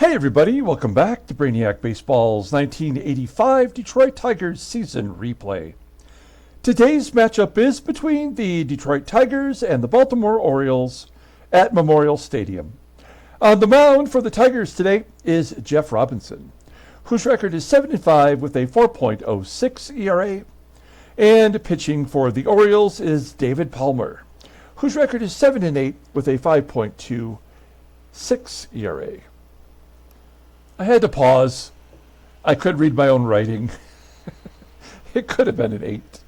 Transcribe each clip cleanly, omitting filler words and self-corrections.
Hey everybody, welcome back to Brainiac Baseball's 1985 Detroit Tigers season replay. Today's matchup is between the Detroit Tigers and the Baltimore Orioles at Memorial Stadium. On the mound for the Tigers today is Jeff Robinson, whose record is 7-5 with a 4.06 ERA. And pitching for the Orioles is David Palmer, whose record is 7-8 with a 5.26 ERA. I had to pause. I couldn't read my own writing. It could have been an 8.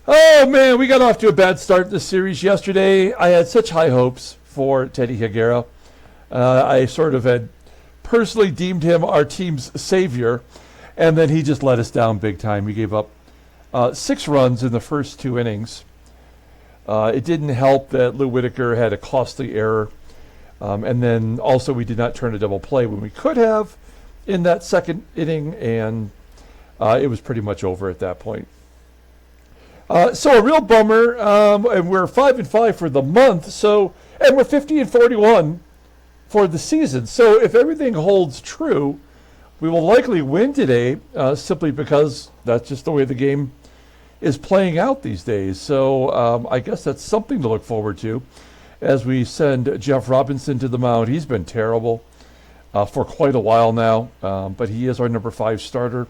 Oh man, we got off to a bad start this series yesterday. I had such high hopes for Teddy Higuera. I sort of had personally deemed him our team's savior, and then he just let us down big time. He gave up 6 runs in the first 2 innings. It didn't help that Lou Whitaker had a costly error. And then also we did not turn a double play when we could have in that second inning, and it was pretty much over at that point. So a real bummer, and we're 5-5 for the month, and we're 50-41 for the season. So if everything holds true, we will likely win today, simply because that's just the way the game is playing out these days. So I guess that's something to look forward to as we send Jeff Robinson to the mound. He's been terrible for quite a while now, but he is our number 5 starter.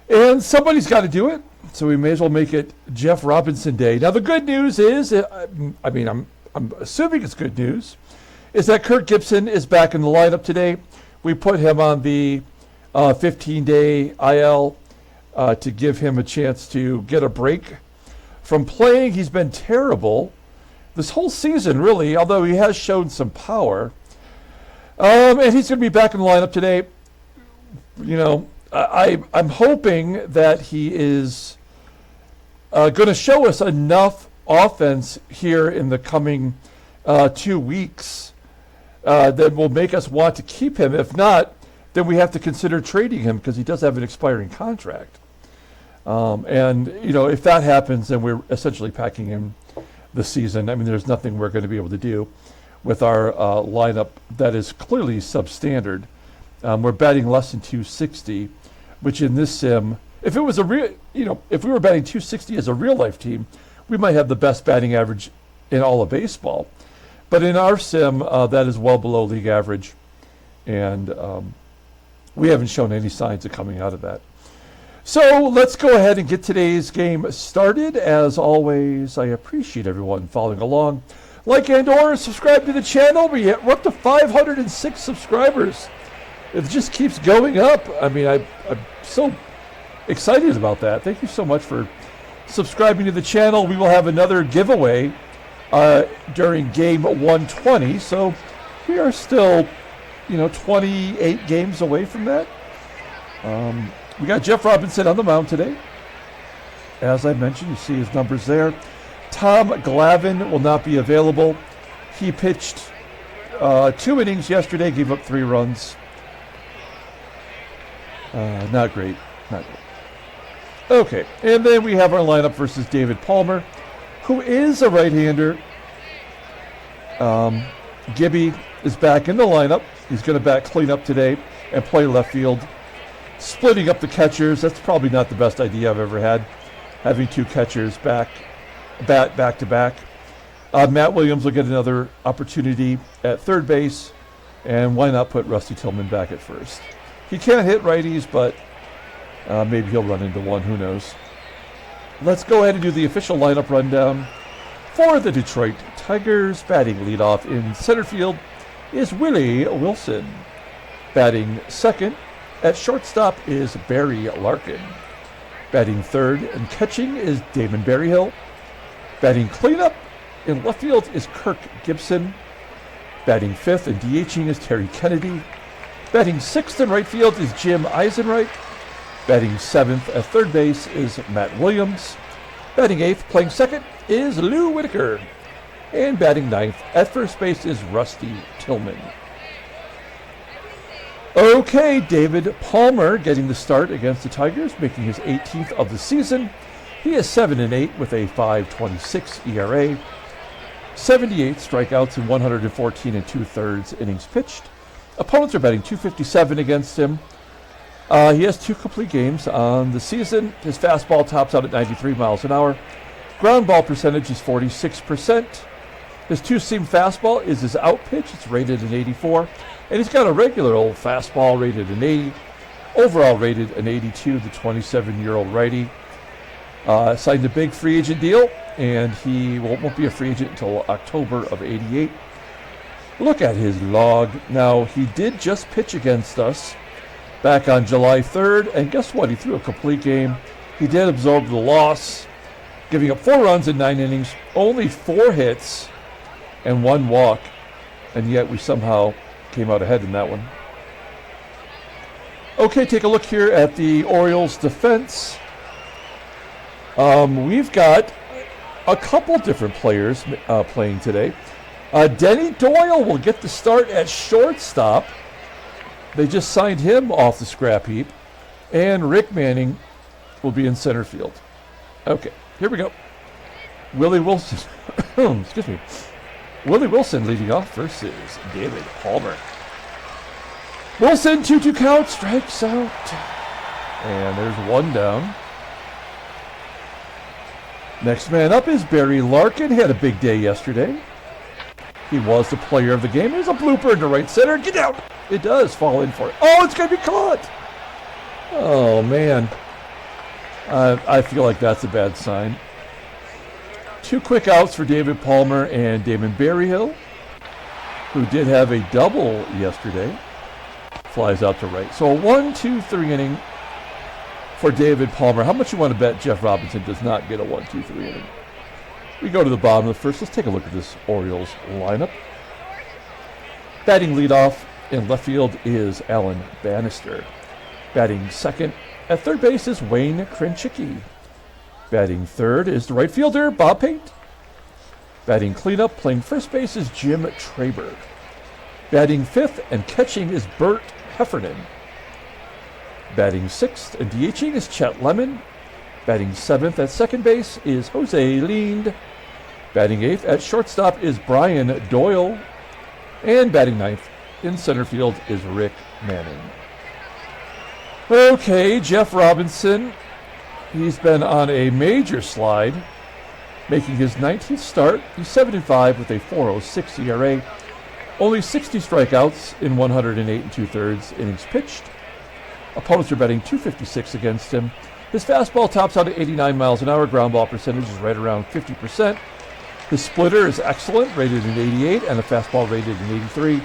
And somebody's got to do it, so we may as well make it Jeff Robinson Day. Now, the good news is, I'm assuming it's good news, is that Kirk Gibson is back in the lineup today. We put him on the 15-day IL to give him a chance to get a break from playing. He's been terrible this whole season, really, although he has shown some power. And he's going to be back in the lineup today. You know, I'm hoping that he is going to show us enough offense here in the coming 2 weeks that will make us want to keep him. If not, then we have to consider trading him because he does have an expiring contract. And, you know, if that happens, then we're essentially packing him the season. I mean, there's nothing we're going to be able to do with our lineup that is clearly substandard. We're batting less than 260, which in this sim, if it was a real, if we were batting 260 as a real life team, we might have the best batting average in all of baseball. But in our sim, that is well below league average, and we haven't shown any signs of coming out of that. So let's go ahead and get today's game started. As always, I appreciate everyone following along. Like and or subscribe to the channel. We're up to 506 subscribers. It just keeps going up. I mean, I'm so excited about that. Thank you so much for subscribing to the channel. We will have another giveaway during game 120. So we are still, 28 games away from that. We got Jeff Robinson on the mound today. As I mentioned, you see his numbers there. Tom Glavine will not be available. He pitched 2 innings yesterday, gave up 3 runs. Not great. Okay, and then we have our lineup versus David Palmer, who is a right-hander. Gibby is back in the lineup. He's going to bat cleanup today and play left field. Splitting up the catchers, that's probably not the best idea I've ever had, having 2 catchers bat back to back. Matt Williams will get another opportunity at third base, and why not put Rusty Tillman back at first? He can't hit righties, but maybe he'll run into one, who knows. Let's go ahead and do the official lineup rundown. For the Detroit Tigers, batting leadoff in center field is Willie Wilson. Batting second at shortstop is Barry Larkin. Batting third and catching is Damon Berryhill. Batting cleanup in left field is Kirk Gibson. Batting fifth and DHing is Terry Kennedy. Batting sixth in right field is Jim EISENREICH. Batting seventh at third base is Matt Williams. Batting eighth, playing second, is Lou Whitaker. And batting ninth at first base is Rusty Tillman. Okay, David Palmer getting the start against the Tigers, making his 18th of the season. He is 7-8 with a 5.26 ERA, 78 strikeouts in 114 2/3 innings pitched. Opponents are batting .257 against him. He has 2 complete games on the season. His fastball tops out at 93 miles an hour. Ground ball percentage is 46%. His two-seam fastball is his out pitch. It's rated an 84. And he's got a regular old fastball rated an 80. Overall rated an 82, the 27-year-old righty. Signed a big free agent deal, and he won't be a free agent until October of '88. Look at his log. Now, he did just pitch against us back on July 3rd, and guess what? He threw a complete game. He did absorb the loss, giving up 4 runs in 9 innings, only 4 hits, and 1 walk, and yet we somehow came out ahead in that one. Okay, take a look here at the Orioles defense. We've got a couple different players playing today. Denny Doyle will get the start at shortstop. They just signed him off the scrap heap. And Rick Manning will be in center field. Okay, here we go. Willie Wilson. Excuse me. Willie Wilson leading off versus David Palmer. Wilson, 2-2 count, strikes out. And there's 1 down. Next man up is Barry Larkin. He had a big day yesterday. He was the player of the game. There's a blooper into right center. Get out! It does fall in for it. Oh, it's going to be caught! Oh, man. I feel like that's a bad sign. 2 quick outs for David Palmer and Damon Berryhill, who did have a double yesterday. Flies out to right. So a 1-2-3 inning for David Palmer. How much you want to bet Jeff Robinson does not get a 1-2-3 inning? We go to the bottom of the first. Let's take a look at this Orioles lineup. Batting leadoff in left field is Alan Bannister. Batting second at third base is Wayne Krenchicki. Batting third is the right fielder, Bob Pate. Batting cleanup, playing first base is Jim Traber. Batting fifth and catching is Bert Heffernan. Batting sixth and DHing is Chet Lemon. Batting seventh at second base is Jose Lind. Batting eighth at shortstop is Brian Doyle. And batting ninth in center field is Rick Manning. Okay, Jeff Robinson. He's been on a major slide, making his 19th start. He's 7-5 with a 4.06 ERA. Only 60 strikeouts in 108 2/3 innings pitched. Opponents are batting .256 against him. His fastball tops out at 89 miles an hour. Ground ball percentage is right around 50%. His splitter is excellent, rated an 88, and the fastball rated an 83.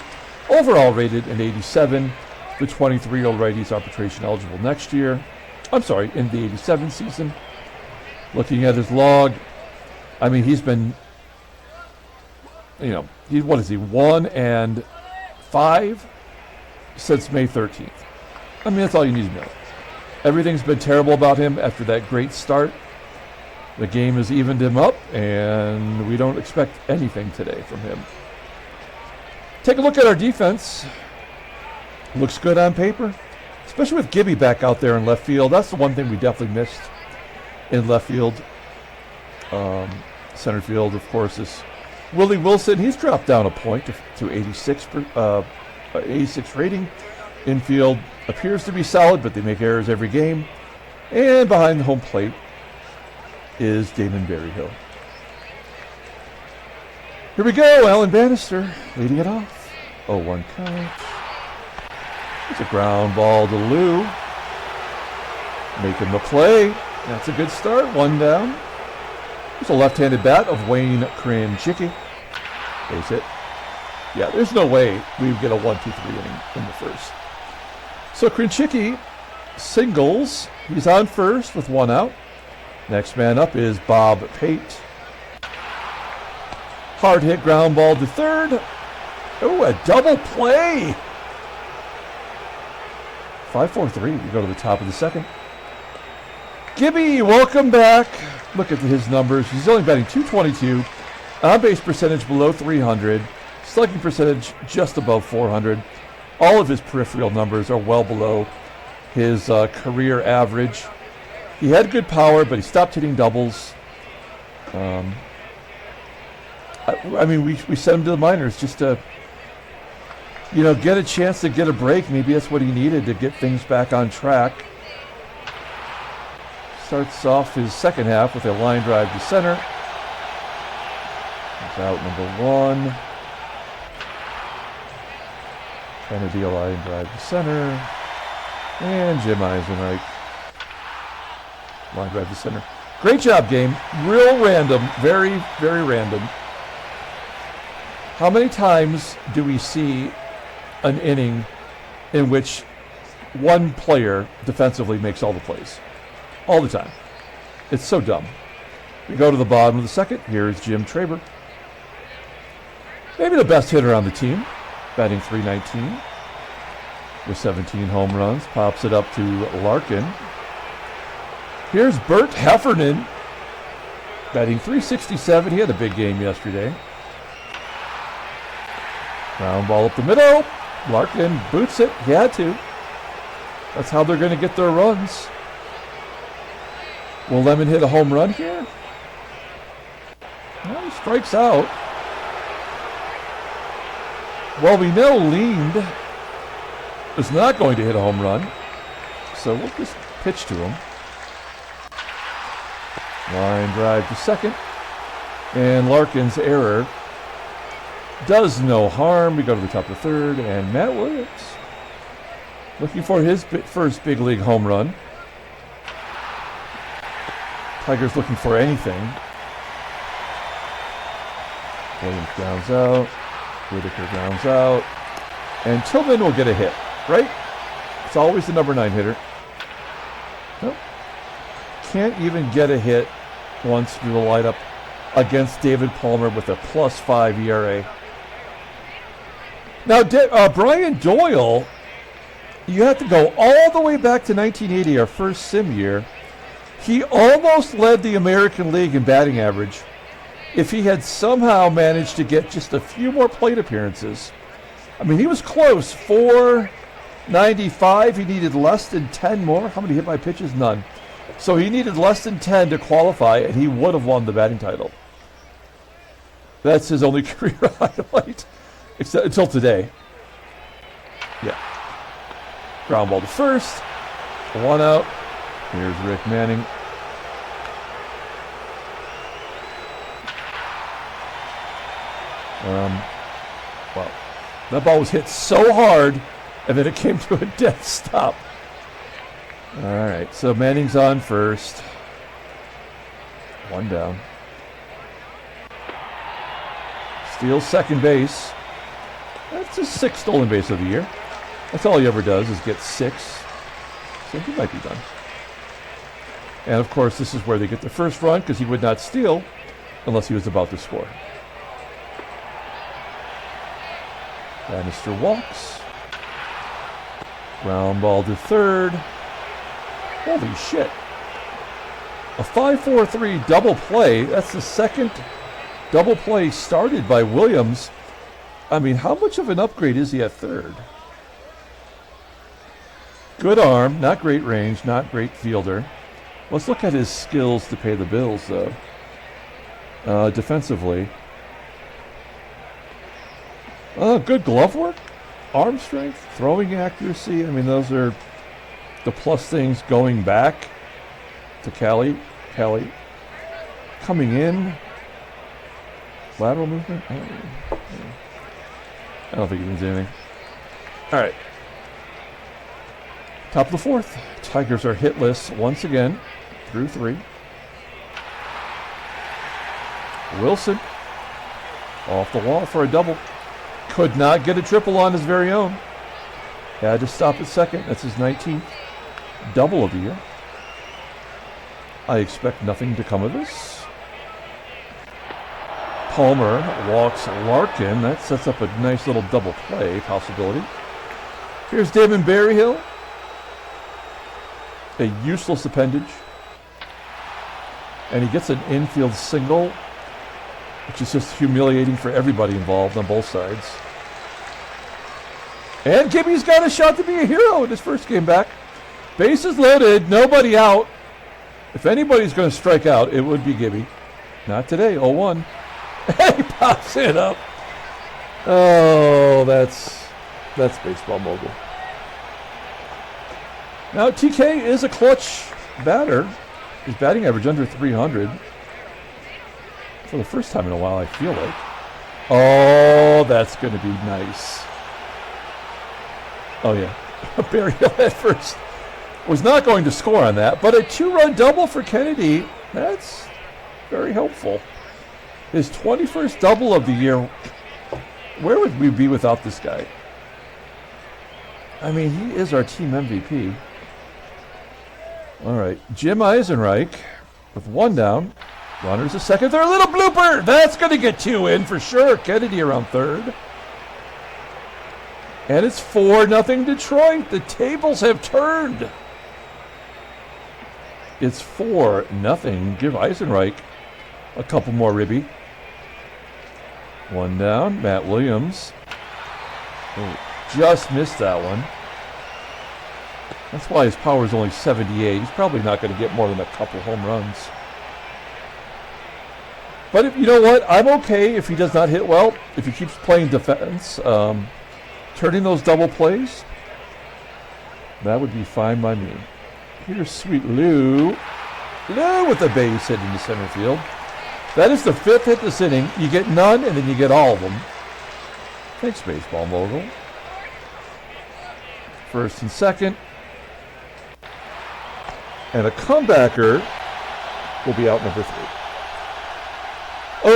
Overall rated an 87. The 23-year-old righty is arbitration eligible next year. I'm sorry, in the 87 season. Looking at his log, I mean, he's been, what is he, 1-5 since May 13th. I mean, that's all you need to know. Everything's been terrible about him after that great start. The game has evened him up, and we don't expect anything today from him. Take a look at our defense. Looks good on paper, especially with Gibby back out there in left field. That's the one thing we definitely missed in left field. Center field, of course, is Willie Wilson. He's dropped down a point to 86 rating. Infield appears to be solid, but they make errors every game. And behind the home plate is Damon Berryhill. Here we go, Alan Bannister leading it off. 0-1 count. It's a ground ball to Lou. Making the play. That's a good start. 1 down. It's a left-handed bat of Wayne Krenchicki. Base hit. Yeah, there's no way we would get a 1-2-3 inning in the first. So Krenchicki singles. He's on first with 1 out. Next man up is Bob Pate. Hard hit ground ball to third. Oh, a double play. 5-4-3. We go to the top of the second. Gibby, welcome back. Look at his numbers. He's only batting .222. On-base percentage below 300. Slugging percentage just above 400. All of his peripheral numbers are well below his career average. He had good power, but he stopped hitting doubles. I mean, we sent him to the minors just to you know, get a chance to get a break. Maybe that's what he needed to get things back on track. Starts off his second half with a line drive to center. He's out number 1. Kennedy, a line drive to center. And Jim EISENREICH, line drive to center. Great job, game. Real random. Very, very random. How many times do we see an inning in which one player defensively makes all the plays? All the time. It's so dumb. We go to the bottom of the second. Here's Jim TRABER. Maybe the best hitter on the team, batting .319 with 17 home runs. Pops it up to Larkin. Here's Bert HEFFERNAN, batting .367. He had a big game yesterday. Ground ball up the middle. Larkin boots it. He had to. That's how they're going to get their runs. Will Lemon hit a home run here? Well, he strikes out. Well, we know Lind is not going to hit a home run, so we'll just pitch to him. Line drive to second, and Larkin's error does no harm. We go to the top of the third, and Matt Williams looking for his first big league home run. Tigers looking for anything. Williams grounds out. Whitaker grounds out. And Tillman will get a hit, right? It's always the number 9 hitter. Nope. Can't even get a hit once through the lineup against David Palmer with a +5 ERA. Now, Brian Doyle, you have to go all the way back to 1980, our first sim year. He almost led the American League in batting average if he had somehow managed to get just a few more plate appearances. I mean, he was close. 495. He needed less than 10 more. How many hit by pitches? None. So he needed less than 10 to qualify, and he would have won the batting title. That's his only career highlight, except until today. Yeah. Ground ball to first. 1 out. Here's Rick Manning. Well, that ball was hit so hard, and then it came to a dead stop. All right, so Manning's on first. 1 down. Steals second base. That's his 6th stolen base of the year. That's all he ever does is get 6. So he might be done. And of course, this is where they get the first run because he would not steal unless he was about to score. Bannister walks. Ground ball to third. Holy shit. A 5-4-3 double play. That's the second double play started by Williams. I mean, how much of an upgrade is he at third? Good arm, not great range, not great fielder. Let's look at his skills to pay the bills, though. Defensively. Good glove work, arm strength, throwing accuracy. I mean, those are the plus things going back to Kelly. Coming in. Lateral movement? I don't think he means anything. All right. Top of the fourth. Tigers are hitless once again through 3. Wilson off the wall for a double. Could not get a triple on his very own. Had to stop at second. That's his 19th double of the year. I expect nothing to come of this. Palmer walks Larkin. That sets up a nice little double play possibility. Here's Damon Berryhill. A useless appendage. And he gets an infield single, which is just humiliating for everybody involved on both sides. And Gibby's got a shot to be a hero in his first game back. Bases loaded, nobody out. If anybody's going to strike out, it would be Gibby. Not today, 0-1. He pops it up. Oh, that's That's Baseball Mogul. Now, TK is a clutch batter. His batting average under 300. For the first time in a while, I feel like. Oh, that's going to be nice. Oh, yeah. BERRYHILL at first was not going to score on that, but a 2-run double for Kennedy, that's very helpful. His 21st double of the year. Where would we be without this guy? I mean, he is our team MVP. All right, Jim EISENREIch with 1 down. Runners a second, third, a little blooper. That's going to get 2 in for sure. Kennedy around third. And it's 4-0 Detroit. The tables have turned. It's 4-0. Give EISENREIch a couple more ribby. 1 down. Matt Williams. Oh, just missed that one. That's why his power is only 78. He's probably not going to get more than a couple home runs. But if, you know what? I'm okay if he does not hit well. If he keeps playing defense, turning those double plays, that would be fine by me. Here's Sweet Lou. Lou with the base hit into center field. That is the 5th hit this inning. You get none, and then you get all of them. Thanks, Baseball Mogul. First and second. And a comebacker will be out number 3.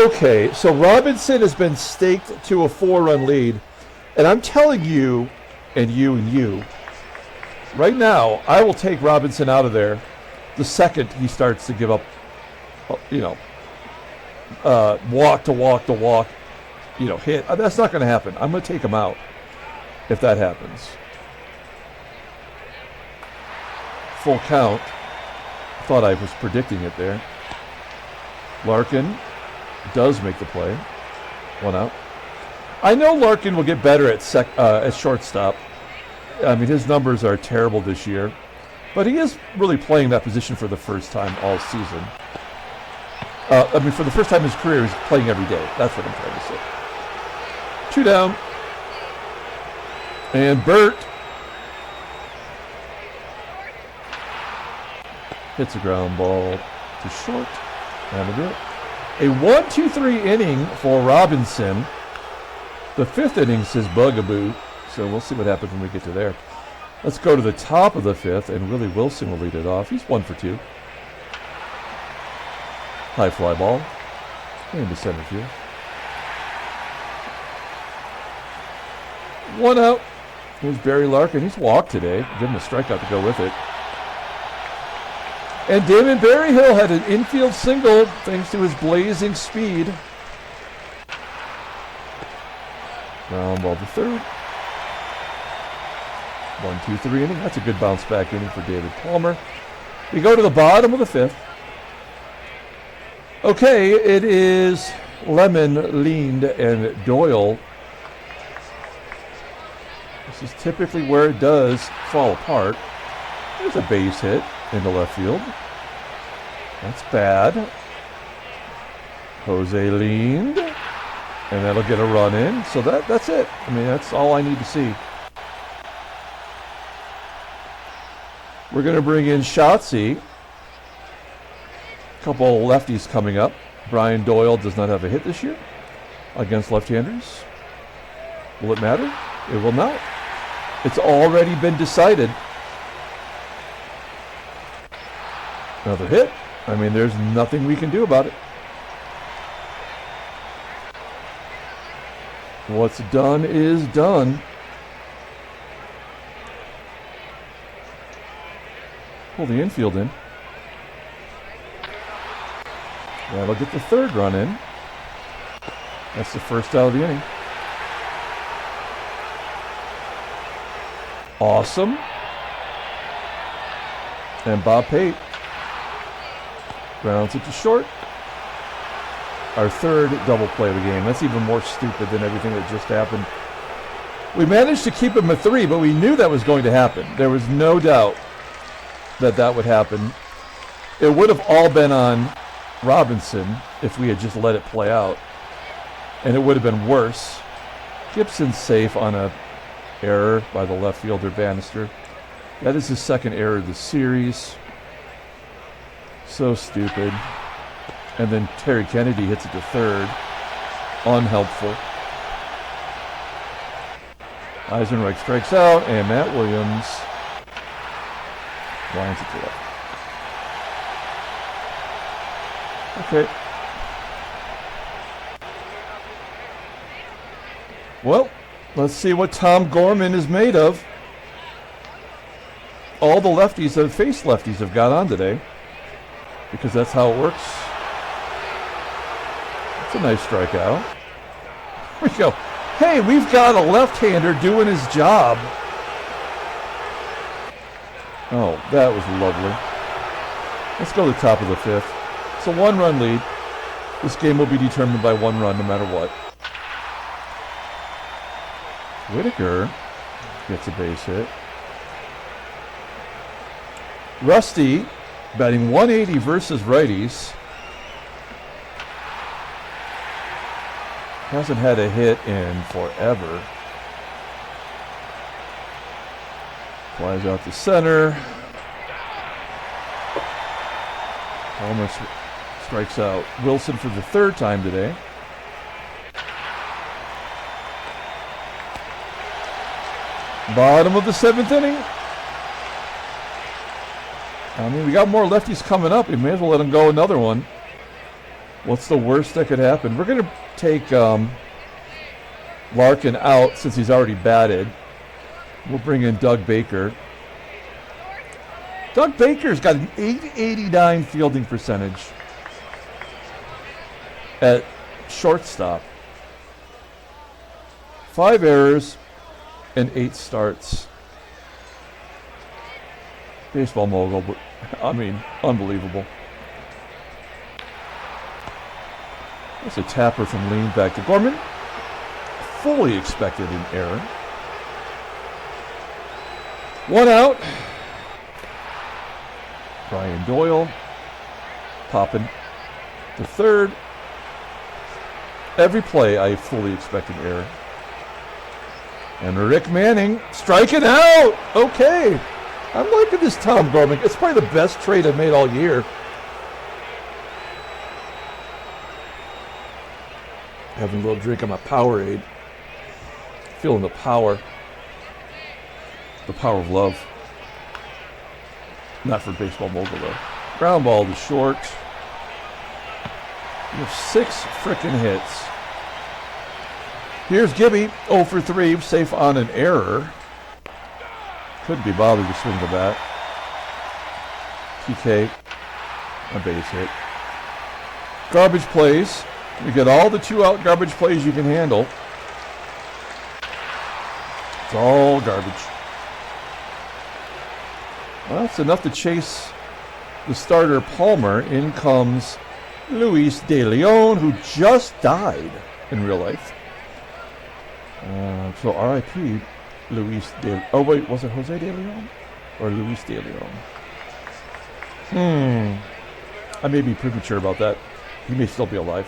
Okay, so Robinson has been staked to a 4-run lead. And I'm telling you, and you, right now, I will take Robinson out of there the second he starts to give up, walk to walk, hit. That's not going to happen. I'm going to take him out if that happens. Full count. Thought I was predicting it there. Larkin does make the play. 1 out. I know Larkin will get better at shortstop. I mean, his numbers are terrible this year, but he is really playing that position for the first time all season. For the first time in his career, he's playing every day. That's what I'm trying to say. 2 down. And Bert hits a ground ball to short. That'll do it. A 1-2-3 inning for Robinson. The 5th inning's his bugaboo, so we'll see what happens when we get to there. Let's go to the top of the 5th, and Willie Wilson will lead it off. He's 1 for 2. High fly ball into center field. 1 out. Here's Barry Larkin. He's walked today. Give him a strikeout to go with it. And Damon BERRYHILL had an infield single thanks to his blazing speed. Ground ball to third. 1-2-3 inning. That's a good bounce back inning for David Palmer. We go to the bottom of the 5th. Okay, it is Lemon, Lind, and Doyle. This is typically where it does fall apart. There's a base hit into left field. That's bad. Jose Lind. And that'll get a run in. So that's it. I mean, that's all I need to see. We're going to bring in Shotzi. A couple lefties coming up. Brian Doyle does not have a hit this year against left-handers. Will it matter? It will not. It's already been decided. Another hit. I mean, there's nothing we can do about it. What's done is done. Pull the infield in. That'll get the 3rd run in. That's the 1st out of the inning. Awesome. And Bob Pate grounds it to short. Our 3rd double play of the game. That's even more stupid than everything that just happened. We managed to keep him at 3, but we knew that was going to happen. There was no doubt that would happen. It would have all been on Robinson if we had just let it play out. And it would have been worse. Gibson's safe on a Error by the left fielder, Bannister. That is his second error of the series. So stupid. And then Terry Kennedy hits it to third. Unhelpful. EISENREICH strikes out, and Matt Williams lines it to left. Okay. Well, let's see what Tom Gorman is made of. All the lefties that face lefties have got on today, because that's how it works. That's a nice strikeout. Here we go. Hey, we've got a left-hander doing his job. Oh, that was lovely. Let's go to the top of the fifth. It's a one-run lead. This game will be determined by one run no matter what. Whitaker gets a base hit. Rusty batting 180 versus righties. Hasn't had a hit in forever. Flies out to center. Almost strikes out Wilson for the third time today. Bottom of the seventh inning. I mean, we got more lefties coming up. We may as well let them go another one. What's the worst that could happen? We're going to take Larkin out since he's already batted. We'll bring in Doug Baker. Doug Baker's got an .889 fielding percentage at shortstop. 5 errors and 8 starts. Baseball mogul, but I mean, unbelievable. That's a tapper from Lean back to Gorman. Fully expected an error. 1 out. Brian Doyle popping to third. Every play I fully expect an error. And Rick Manning striking out. Okay. I'm liking this Tom Gorman. It's probably the best trade I've made all year. Having a little drink of my Powerade. Feeling the power. The power of love. Not for baseball mogul though. Ground ball to short. We have 6 frickin' hits. Here's Gibby, 0 for 3, safe on an error. Couldn't be bothered to swing the bat. TK, a base hit. Garbage plays. We get all the 2-out garbage plays you can handle. It's all garbage. Well, that's enough to chase the starter Palmer. In comes Luis De Leon, who just died in real life. So R.I.P. Luis De... Oh, wait, was it Jose De Leon? Or Luis De Leon? I may be premature about that. He may still be alive.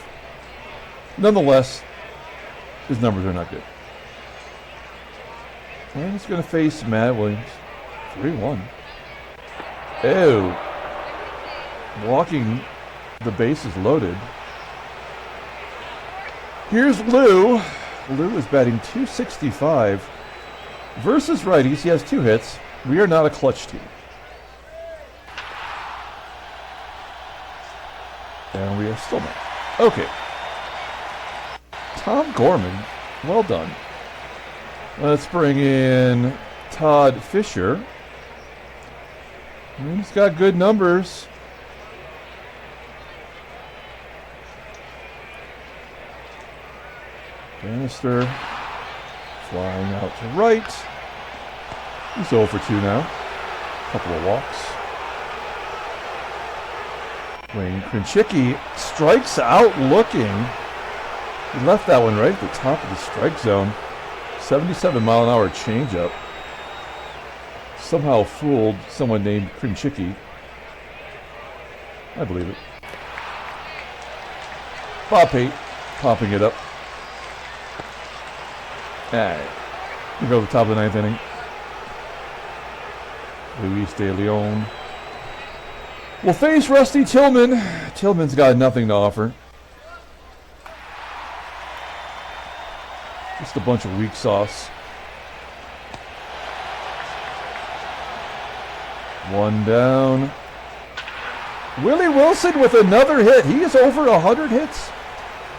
Nonetheless, his numbers are not good. And he's going to face Matt Williams. 3-1. Ew. Walking the bases loaded. Here's Lou. Lou is batting .265 versus righties. He has 2 hits. We are not a clutch team. And we are still not. Okay. Tom Gorman. Well done. Let's bring in Todd Fisher. He's got good numbers. Bannister flying out to right. He's 0 for 2 now. Couple of walks. KRENCHICKI strikes out looking. He left that one right at the top of the strike zone. 77-mile-an-hour changeup. Somehow fooled someone named KRENCHICKI. I believe it. PATE popping it up. Alright. We go to the top of the ninth inning. Luis De Leon will face Rusty Tillman. Tillman's got nothing to offer. Just a bunch of weak sauce. One down. Willie Wilson with another hit. He is over 100 hits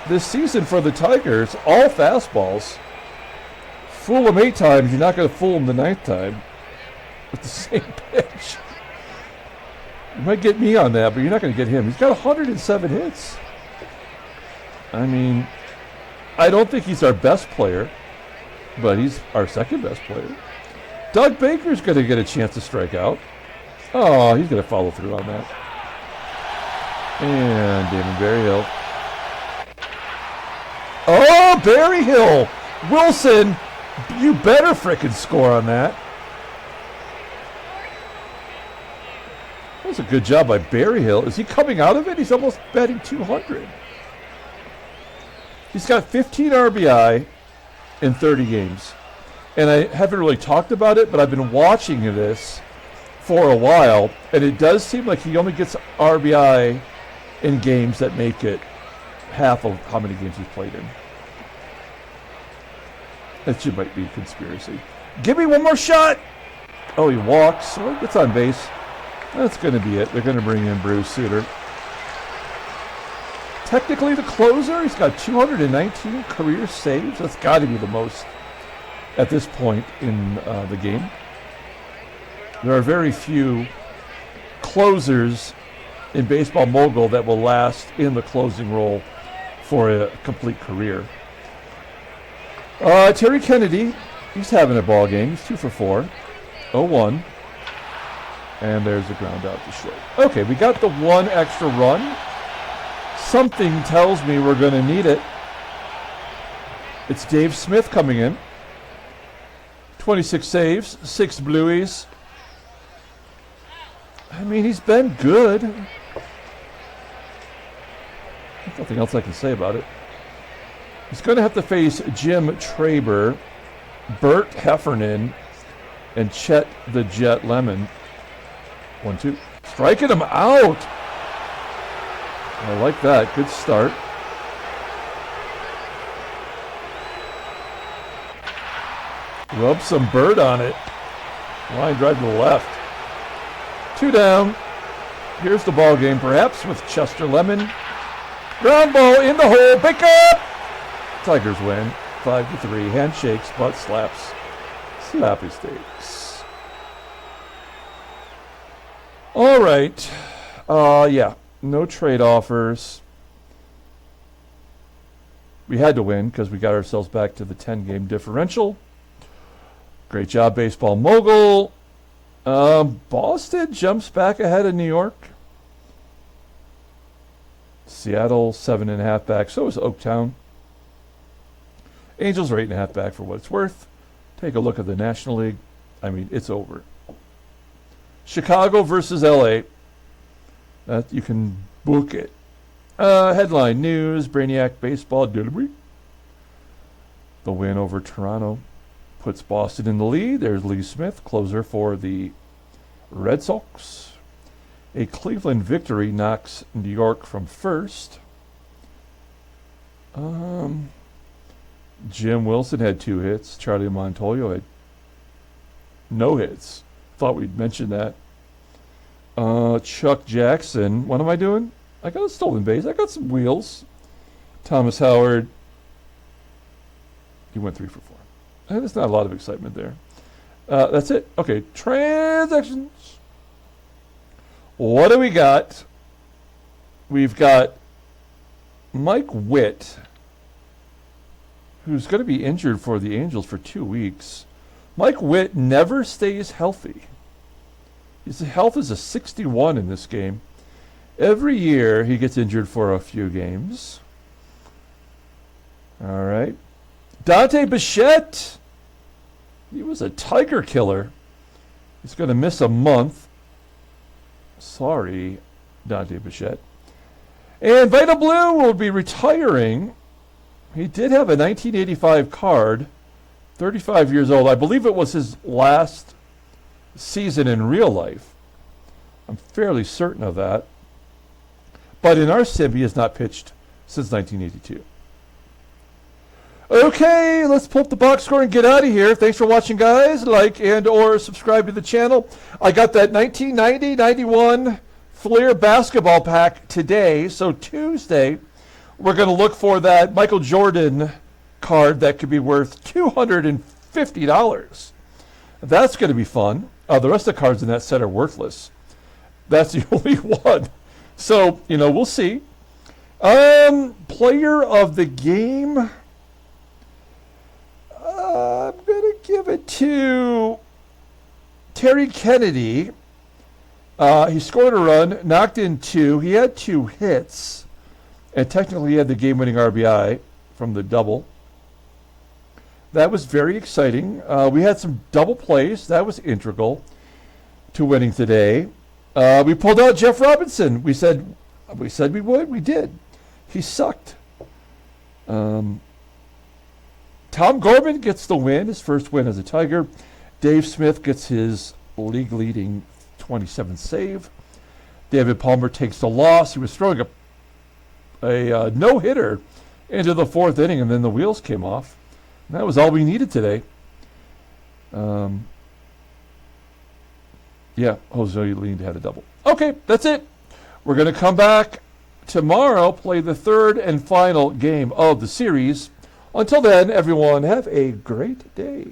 this season for the Tigers. All fastballs. Fool him 8 times. You're not going to fool him the 9th time with the same pitch. You might get me on that, but you're not going to get him. He's got 107 hits. I mean, I don't think he's our best player, but he's our second best player. Doug Baker's going to get a chance to strike out. Oh, he's going to follow through on that. And Damon Berryhill. Oh, Berryhill! Wilson, you better frickin' score on that. That was a good job by Berryhill. Is he coming out of it? He's almost batting 200. He's got 15 RBI in 30 games. And I haven't really talked about it, but I've been watching this for a while, and it does seem like he only gets RBI in games that make it half of how many games he's played in. That shit might be a conspiracy. Give me one more shot! Oh, he walks. So he gets on base. That's going to be it. They're going to bring in Bruce Sutter. Technically the closer. He's got 219 career saves. That's got to be the most at this point in the game. There are very few closers in Baseball Mogul that will last in the closing role for a complete career. Terry Kennedy, he's having a ball game. He's 2 for 4. 0-1. And there's a ground out to short. Okay, we got the one extra run. Something tells me we're going to need it. It's Dave Smith coming in. 26 saves, 6 blueies. I mean, he's been good. There's nothing else I can say about it. He's going to have to face Jim Traber, Bert Heffernan, and Chet the Jet Lemon. 1-2. Striking him out. I like that. Good start. Rub some Bert on it. Line drive to the left. 2 down. Here's the ball game, perhaps with Chester Lemon. Ground ball in the hole. Pick up. Tigers win 5-3. Handshakes, butt slaps, slappy steaks. All right. Yeah. No trade offers. We had to win because we got ourselves back to the 10-game differential. Great job, Baseball Mogul. Boston jumps back ahead of New York. Seattle 7.5 back. So is Oaktown. Angels are 8.5 back for what it's worth. Take a look at the National League. I mean, it's over. Chicago versus LA. You can book it. Headline news: Brainiac baseball. The win over Toronto puts Boston in the lead. There's Lee Smith, closer for the Red Sox. A Cleveland victory knocks New York from first. Jim Wilson had 2 hits. Charlie Montoyo had no hits. Thought we'd mention that. Chuck Jackson. What am I doing? I got a stolen base. I got some wheels. Thomas Howard. He went 3 for 4. There's not a lot of excitement there. That's it. Okay, transactions. What do we got? We've got Mike Witt, who's going to be injured for the Angels for 2 weeks. Mike Witt never stays healthy. His health is a 61 in this game. Every year he gets injured for a few games. All right. Dante Bichette. He was a Tiger killer. He's going to miss a month. Sorry, Dante Bichette. And Vita Blue will be retiring. He did have a 1985 card. 35 years old. I believe it was his last season in real life. I'm fairly certain of that. But in our sim, he has not pitched since 1982. Okay, let's pull up the box score and get out of here. Thanks for watching, guys. Like and or subscribe to the channel. I got that 1990-91 Fleer basketball pack today. So Tuesday, we're going to look for that Michael Jordan card that could be worth $250. That's going to be fun. The rest of the cards in that set are worthless. That's the only one. So, we'll see. Player of the game. I'm going to give it to Terry Kennedy. He scored a run, knocked in 2. He had 2 hits. And technically he had the game-winning RBI from the double. That was very exciting. We had some double plays. That was integral to winning today. We pulled out Jeff Robinson. We said we would. We did. He sucked. Tom Gorman gets the win, his first win as a Tiger. Dave Smith gets his league-leading 27th save. David Palmer takes the loss. He was throwing a no-hitter into the 4th inning, and then the wheels came off. And that was all we needed today. Yeah, Jose Leaned had a double. Okay, that's it. We're going to come back tomorrow, play the 3rd and final game of the series. Until then, everyone, have a great day.